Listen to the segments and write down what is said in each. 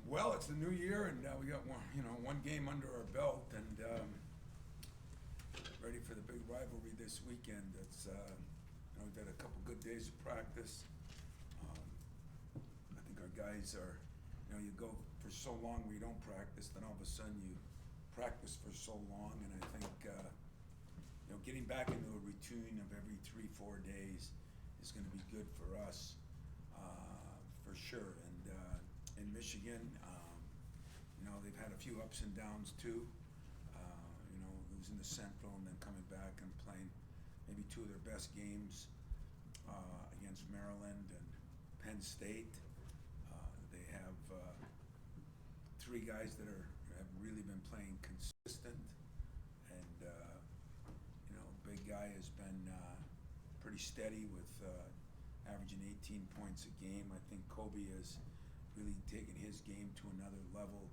Well, it's the new year, and we got one game under our belt, and ready for the big rivalry this weekend. We've had a couple good days of practice. I think our guys are, you go for so long where you don't practice, then all of a sudden you practice for so long, and I think getting back into a routine of every 3-4 days is going to be good for us, for sure. And in Michigan, they've had a few ups and downs too. Losing the Central and then coming back and playing maybe two of their best games against Maryland and Penn State. They have three guys that have really been playing consistent, and big guy has been pretty steady with averaging 18 points a game. I think Kobe has really taken his game to another level.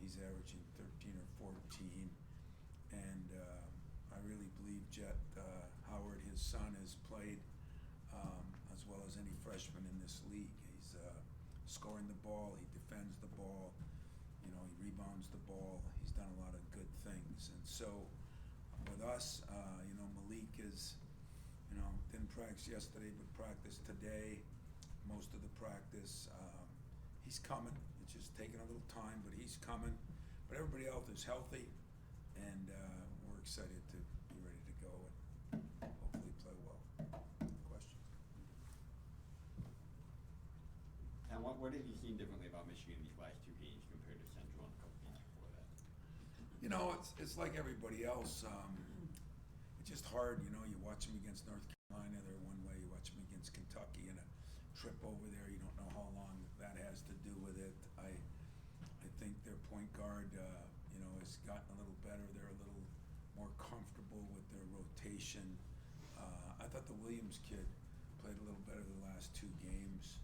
He's averaging 13 or 14, and I really believe Jet Howard, his son, has played as well as any freshman in this league. He's scoring the ball, he defends the ball, he rebounds the ball. He's done a lot of good things, and so with us, Malik is, didn't practice yesterday, but practiced today. Most of the practice. He's coming. It's just taking a little time, but he's coming. But everybody else is healthy, and we're excited to be ready to go and hopefully play well. Questions? And what have you seen differently about Michigan these last two games compared to Central and a couple games before that? It's like everybody else. It's just hard. You watch them against North Carolina, they're one way. You watch them against Kentucky, and a trip over there, you don't know how long that has to do with it. I think their point guard, has gotten a little better. They're a little more comfortable with their rotation. I thought the Williams kid played a little better the last two games.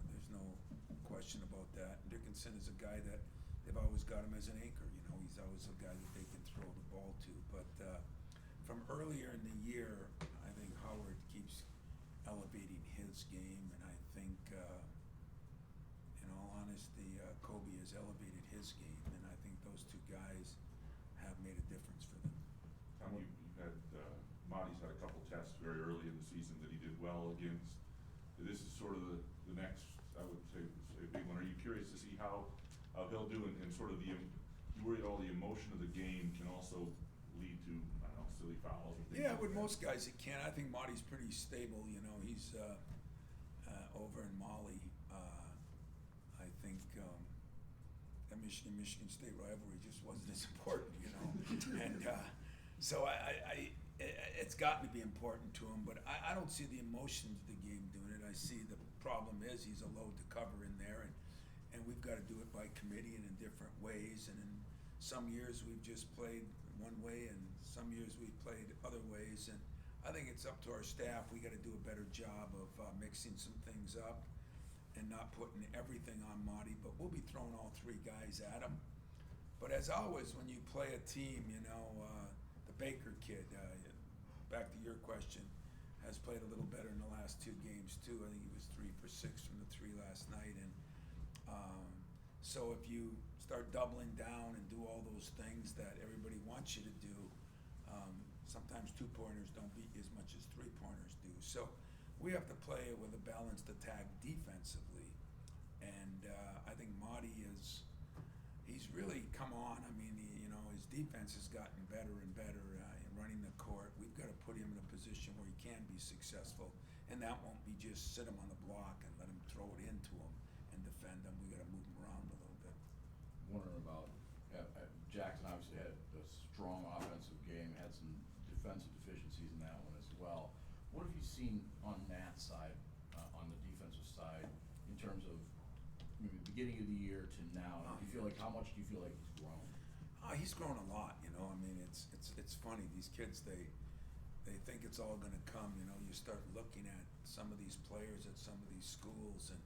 There's no question about that. Dickinson is a guy that they've always got him as an anchor. He's always a guy that they can throw the ball to. But from earlier in the year, I think Howard keeps elevating his game, and I think, in all honesty, Kobe has elevated his game, and I think those two guys have made a difference for them. Tom, you've had Monty's had a couple tests very early in the season that he did well against. This is sort of the next, I would say, a big one. Are you curious to see how he'll do, and sort of you worried all the emotion of the game can also lead to, I don't know, silly fouls or things? Yeah, like with that? most guys it can. I think Marty's pretty stable. He's over in Mali. I think that Michigan State rivalry just wasn't as important, and so it's gotten to be important to him. But I don't see the emotions of the game doing it. I see the problem is he's a load to cover in there, and we've got to do it by committee and in different ways. And in some years we've just played one way, and some years we've played other ways. And I think it's up to our staff. We got to do a better job of mixing some things up and not putting everything on Marty. But we'll be throwing all three guys at him. But as always, when you play a team, the Baker kid, back to your question, has played a little better in the last two games too. I think he was 3 for 6 from the three last night, and so if you start doubling down and do all those things that everybody wants you to do, sometimes 2-pointers don't beat you as much as 3-pointers do. So we have to play it with a balanced attack defensively, and I think Marty he's really come on. I mean, his defense has gotten better and better in running the court. We've got to put him in a position where he can be successful, and that won't be just sit him on the block and let him throw it into him and defend him. We got to move him around a little bit. Wondering about Jackson. Obviously had a strong offensive game, had some defensive deficiencies in that one as well. What have you seen on that side, on the defensive side, in terms of maybe the beginning of the year to now? Do you feel like, how much do you feel like he's grown? He's grown a lot. I mean, it's funny. These kids, they think it's all going to come. You start looking at some of these players at some of these schools and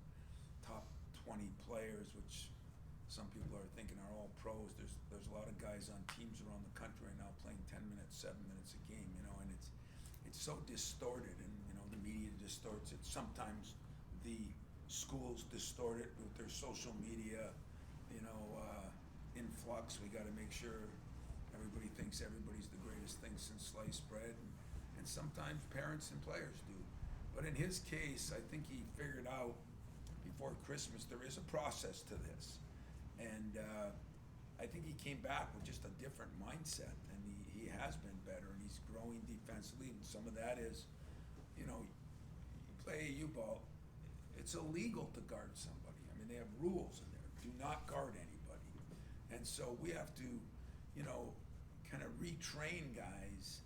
top 20 players, which some people are thinking are all pros. There's a lot of guys on teams around the country right now playing 10 minutes, 7 minutes a game. And it's so distorted, and the media distorts it. Sometimes the schools distort it with their social media, influx. We gotta make sure everybody thinks everybody's the greatest thing since sliced bread, and sometimes parents and players do. But in his case, I think he figured out before Christmas there is a process to this, and I think he came back with just a different mindset, and he has been better, and he's growing defensively, and some of that is, you play AU ball, it's illegal to guard somebody. I mean, they have rules in there. Do not guard anybody. And so we have to, kind of retrain guys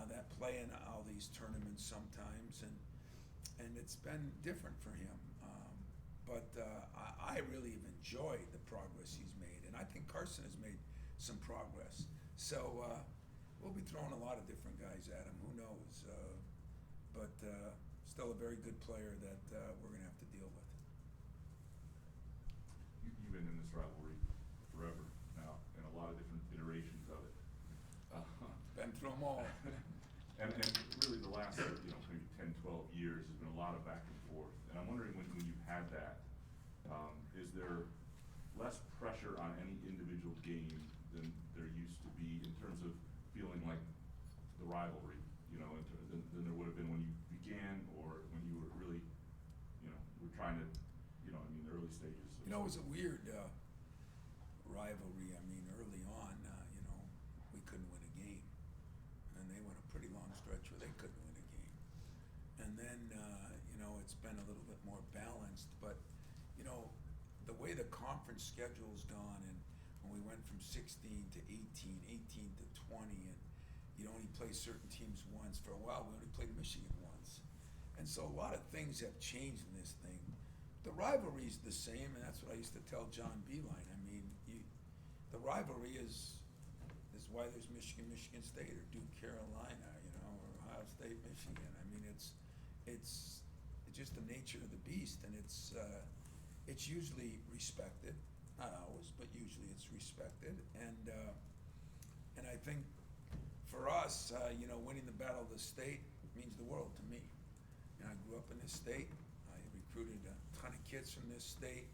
that play in all these tournaments sometimes, and it's been different for him. But I really have enjoyed the progress he's made, and I think Carson has made some progress. So we'll be throwing a lot of different guys at him. Who knows? But still a very good player that we're going to have to deal with. You've been in this rivalry forever now, and a lot of different iterations of it. Been through them all. And really the last, maybe 10, 12 years has been a lot of back and forth. And I'm wondering when you've had that, is there less pressure on any individual game than there used to be in terms of feeling like the rivalry, than there would have been when you began or when you were really, were trying to, the early stages? It was a weird rivalry. I mean, early on, we couldn't win a game. And they went a pretty long stretch where they couldn't win a game. And then, it's been a little bit more balanced. But, the way the conference schedule's gone, and when we went from 16 to 18, 18 to 20, and you'd only play certain teams once. For a while, we only played Michigan once. And so a lot of things have changed in this thing. The rivalry's the same, and that's what I used to tell John Beeline. I mean, the rivalry is why there's Michigan State, or Duke, Carolina, or Ohio State, Michigan. I mean, it's just the nature of the beast, and it's usually respected, not always, but usually it's respected, and I think for us, winning the Battle of the State means the world to me. I grew up in this state. I recruited a ton of kids from this state,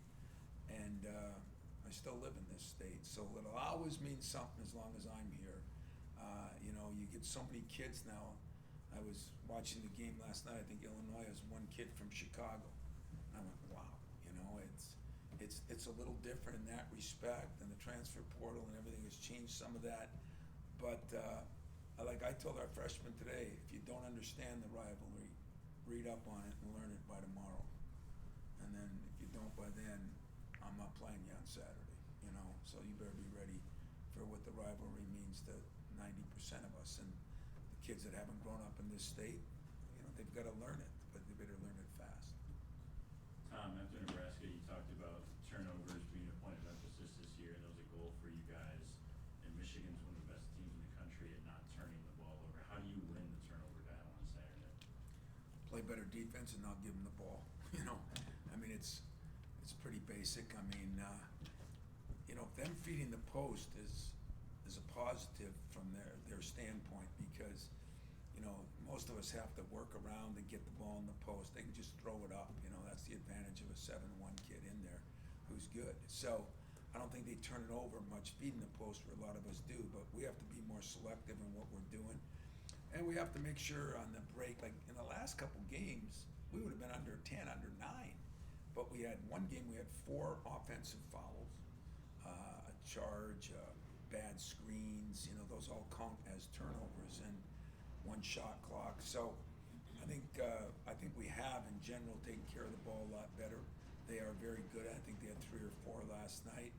and I still live in this state. So it'll always mean something as long as I'm here. You get so many kids now. I was watching the game last night. I think Illinois has one kid from Chicago. I went, wow. It's a little different in that respect, and the transfer portal and everything has changed some of that. But like I told our freshmen today, if you don't understand the rivalry, read up on it and learn it by tomorrow. And then if you don't by then, I'm not playing you on Saturday. So you better be ready for what the rivalry means to 90% of us. And the kids that haven't grown up in this state, they've got to learn it, but they better learn it fast. Tom, after Nebraska, you talked about turnovers being a point of emphasis this year, and that was a goal for you guys. And Michigan's one of the best teams in the country at not turning the ball over. How do you win the turnover battle on Saturday? Play better defense and not give them the ball. I mean, it's pretty basic. I mean, them feeding the post is a positive from their standpoint, because most of us have to work around and get the ball in the post. They can just throw it up. That's the advantage of a 7-1 kid in there who's good. So I don't think they turn it over much feeding the post, where a lot of us do, but we have to be more selective in what we're doing. And we have to make sure on the break, like in the last couple games, we would have been under 10, under 9. But we had one game, we had 4 offensive fouls, a charge, bad screens, those all count as turnovers, and 1 shot clock. So I think we have in general taken care of the ball a lot better. They are very good. I think they had 3 or 4 last night.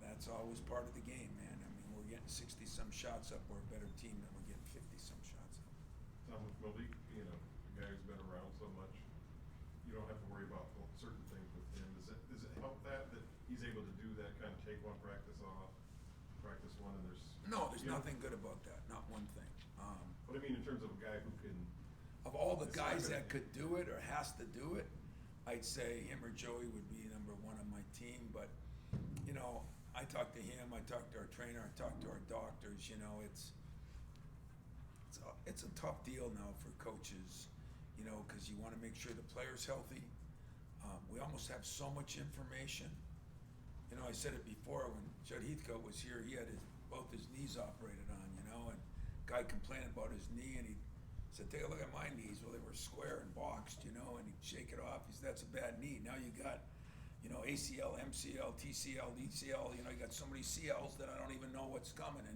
That's always part of the game, man. I mean, we're getting 60-some shots up. We're a better team than we're getting 50-some shots up. Tom, with Malik, a guy who's been around so much, you don't have to worry about certain things with him. Does it help that he's able to do that, kind of take one practice off, practice one, and there's nothing good about that. Not one thing. What I mean in terms of a guy who can. Of all the guys that could do it or has to do it, I'd say him or Joey would be number 1 on my team. But I talked to him, I talked to our trainer, I talked to our doctors. It's a tough deal now for coaches. you know, because you want to make sure the player's healthy. We almost have so much information. You know, I said it before when Judd Heathcote was here. He had both his knees operated on, you know, and guy complained about his knee, and he said, "Take a look at my knees." Well, they were square and boxed, you know, and he'd shake it off. He said, "That's a bad knee." Now you got, you know, ACL, MCL, TCL, DCL. You know, you got so many CLs that I don't even know what's coming,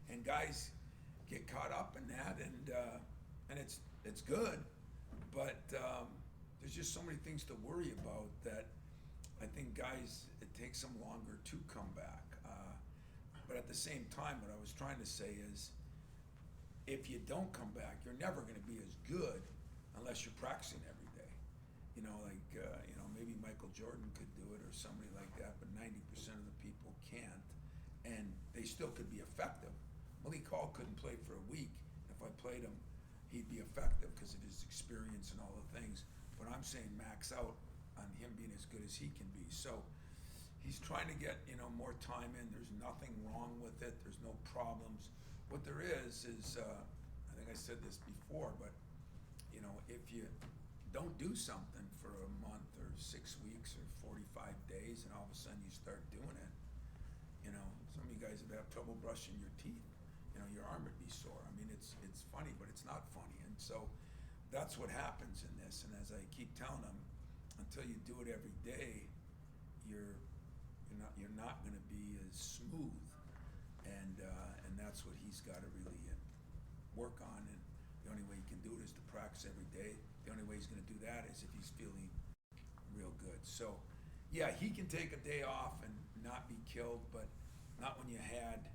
and guys get caught up in that, and it's good, but there's just so many things to worry about that I think guys, it takes them longer to come back. But at the same time, what I was trying to say is, if you don't come back, you're never going to be as good unless you're practicing every day. You know, like, you know, maybe Michael Jordan could do it or somebody like that, but 90% of the people can't, and they still could be effective. Malik Hall couldn't play for a week. If I played him, he'd be effective because of his experience and all the things. But I'm saying max out on him being as good as he can be. So he's trying to get, you know, more time in. There's nothing wrong with it. There's no problems. What there is, I think I said this before, but, you know, if you don't do something for a month or 6 weeks or 45 days and all of a sudden you start doing it, you know, some of you guys would have trouble brushing your teeth. You know, your arm would be sore. I mean, it's funny, but it's not funny. And so that's what happens in this. And as I keep telling them, until you do it every day, you're not going to be as smooth. And that's what he's got to really work on. And the only way he can do it is to practice every day. The only way he's going to do that is if he's feeling real good. So, yeah, he can take a day off and not be killed, but not when you had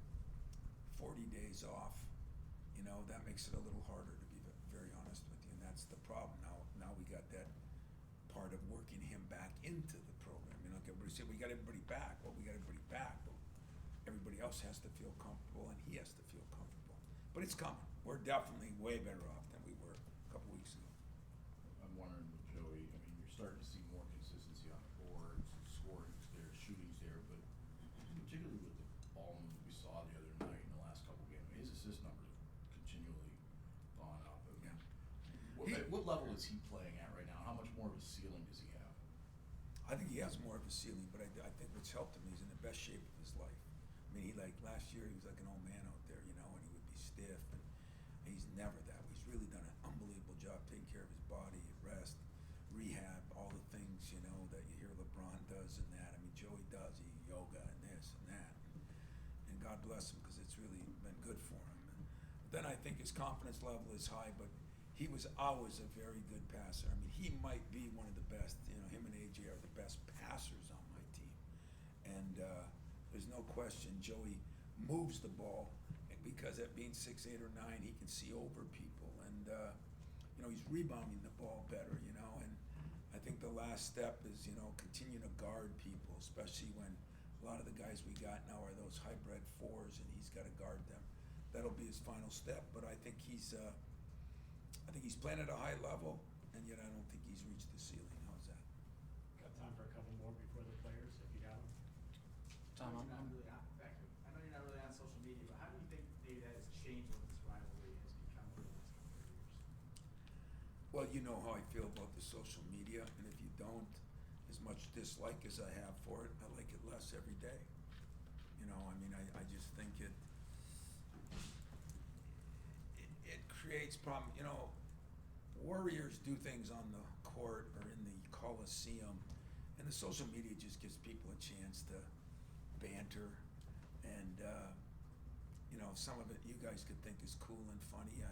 40 days off. You know, that makes it a little harder, to be very honest with you, and that's the problem. Now we got that part of working him back into the program. You know, like everybody said, we got everybody back. Well, we got everybody back, but everybody else has to feel comfortable, and he has to feel comfortable. But it's coming. We're definitely way better off than we were a couple weeks ago. I'm wondering with Joey, I mean, you're starting to see more consistency on the boards, scorings there, shootings there, but particularly with the ball movement we saw the other night in the last couple games, his assist numbers have continually gone up. I mean, Yeah. What level is he playing at right now? How much more of a ceiling does he have? I think he has more of a ceiling, but I think what's helped him, he's in the best shape of his life. I mean, last year he was like an old man out there, you know, and he would be stiff, and he's never that. He's really done an unbelievable job taking care of his body, rest, rehab, all the things, you know, that you hear LeBron does and that. I mean, Joey does, yoga and this and that. And God bless him, because it's really been good for him. And then I think his confidence level is high, but he was always a very good passer. I mean, he might be one of the best. You know, him and AJ are the best passers on my team. And there's no question Joey moves the ball, because at being 6'8" or 9", he can see over people. And, you know, he's rebounding the ball better, you know. And I think the last step is, you know, continue to guard people, especially when a lot of the guys we got now are those hybrid fours, and he's got to guard them. That'll be his final step. But I think he's playing at a high level, and yet I don't think he's reached the ceiling. How's that? Got time for a couple more before the players, if you got them? I know you're not really on social media, but how do you think maybe that has changed what this rivalry has become over the last couple of years? Well, you know how I feel about the social media, and if you don't, as much dislike as I have for it, I like it less every day. You know, I mean, I just think it creates problem. You know, Warriors do things on the court or in the Coliseum, and the social media just gives people a chance to banter, and you know, some of it you guys could think is cool and funny.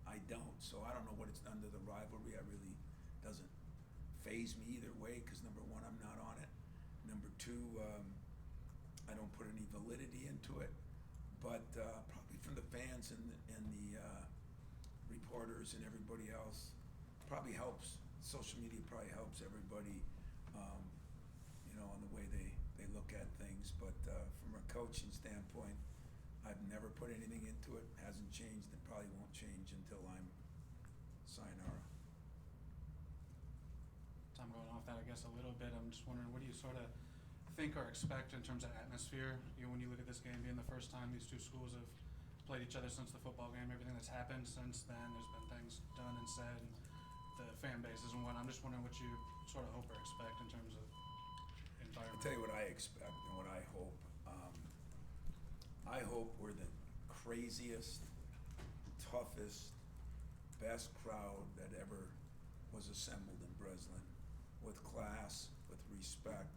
I don't. So I don't know what it's done to the rivalry. I really doesn't faze me either way, because number one, I'm not on it. Number two, I don't put any validity into it. But probably from the fans and the reporters and everybody else, probably helps. Social media probably helps everybody, you know, on the way they look at things. But from a coaching standpoint, I've never put anything into it. Hasn't changed, and probably won't change until I'm sayonara. Tom, going off that, I guess, a little bit, I'm just wondering, what do you sort of think or expect in terms of atmosphere? You know, when you look at this game being the first time these two schools have played each other since the football game, everything that's happened since then, there's been things done and said, and the fan bases and what. I'm just wondering what you sort of hope or expect in terms of environment. I'll tell you what I expect and what I hope. I hope we're the craziest, toughest, best crowd that ever was assembled in Breslin, with class, with respect,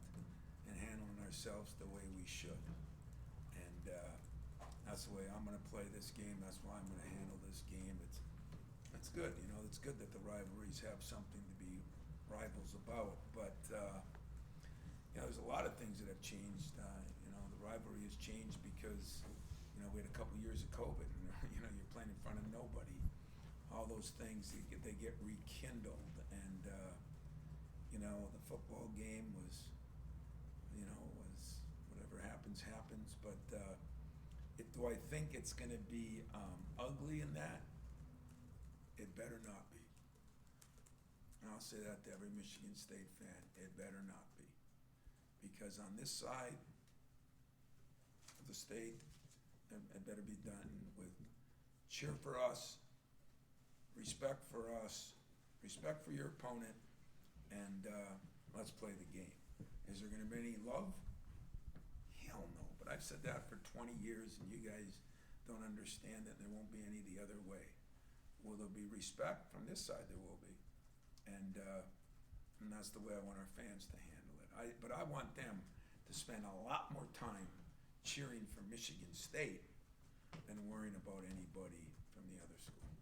and handling ourselves the way we should. And that's the way I'm going to play this game. That's why I'm going to handle this game. It's good, you know. It's good that the rivalries have something to be rivals about. But you know, there's a lot of things that have changed. You know, the rivalry has changed because you know we had a couple years of COVID, and you know you're playing in front of nobody. All those things they get rekindled, and you know the football game was, you know, was whatever happens happens. But do I think it's going to be ugly in that? It better not be. And I'll say that to every Michigan State fan. It better not be, because on this side of the state, it better be done with cheer for us, respect for us, respect for your opponent, and let's play the game. Is there going to be any love? Hell no. But I've said that for 20 years, and you guys don't understand that there won't be any the other way. Will there be respect? From this side, there will be. And that's the way I want our fans to handle it. But I want them to spend a lot more time cheering for Michigan State than worrying about anybody from the other school.